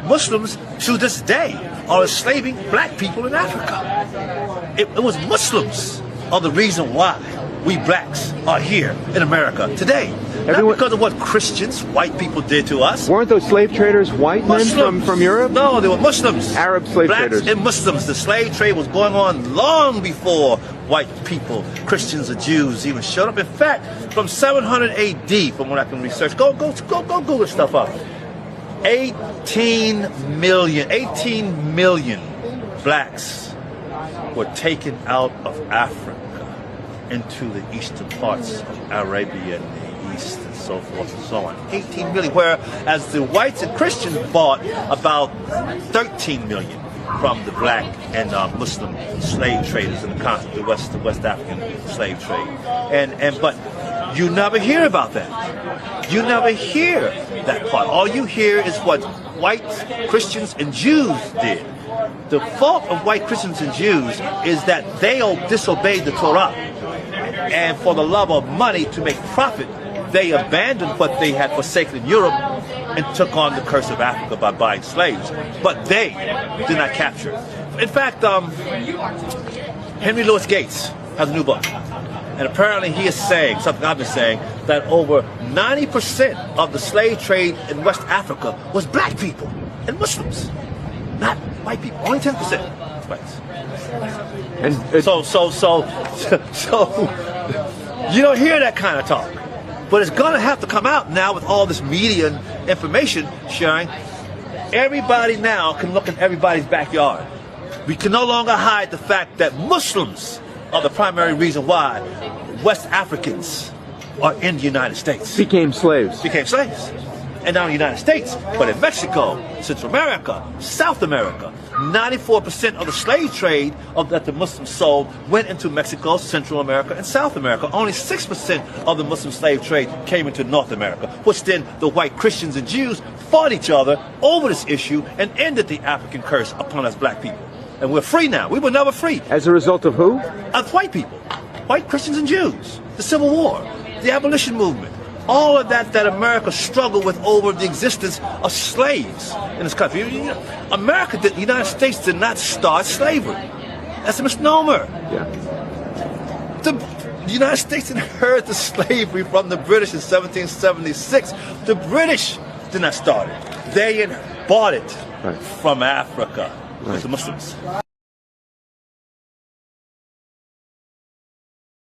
Muslims to this day are enslaving black people in Africa. It was Muslims are the reason why we blacks are here in America today. Not because of what Christians, white people did to us. Weren't those slave traders white men from Europe? No, they were Muslims. Arab slave traders. Blacks and Muslims. The slave trade was going on long before white people, Christians or Jews even showed up. In fact, from 700 AD, from what I can research, go Google stuff up. 18 million blacks were taken out of Africa into the eastern parts of Arabia and the east and so forth and so on. 18 million, whereas the whites and Christians bought about 13 million from the black and Muslim slave traders in the continent, the West African slave trade. But you never hear about that. You never hear that part. All you hear is what white Christians and Jews did. The fault of white Christians and Jews is that they disobeyed the Torah. And for the love of money, to make profit, they abandoned what they had forsaken in Europe and took on the curse of Africa by buying slaves. But they did not capture. In fact, Henry Louis Gates has a new book. And apparently he is saying, something I've been saying, that over 90% of the slave trade in West Africa was black people and Muslims, not white people. Only 10%. Whites. And so you don't hear that kind of talk. But it's going to have to come out now with all this media and information sharing. Everybody now can look in everybody's backyard. We can no longer hide the fact that Muslims are the primary reason why West Africans are in the United States. Became slaves. And not in the United States, but in Mexico, Central America, South America. 94% of the slave trade that the Muslims sold went into Mexico, Central America, and South America. Only 6% of the Muslim slave trade came into North America, which then the white Christians and Jews fought each other over this issue and ended the African curse upon us black people. And we're free now. We were never free. As a result of who? Of white people. White Christians and Jews. The Civil War. The abolition movement. All of that America struggled with over the existence of slaves in this country. America, the United States did not start slavery. That's a misnomer. Yeah. The United States inherited the slavery from the British in 1776. The British did not start it. They bought it from Africa with the Muslims.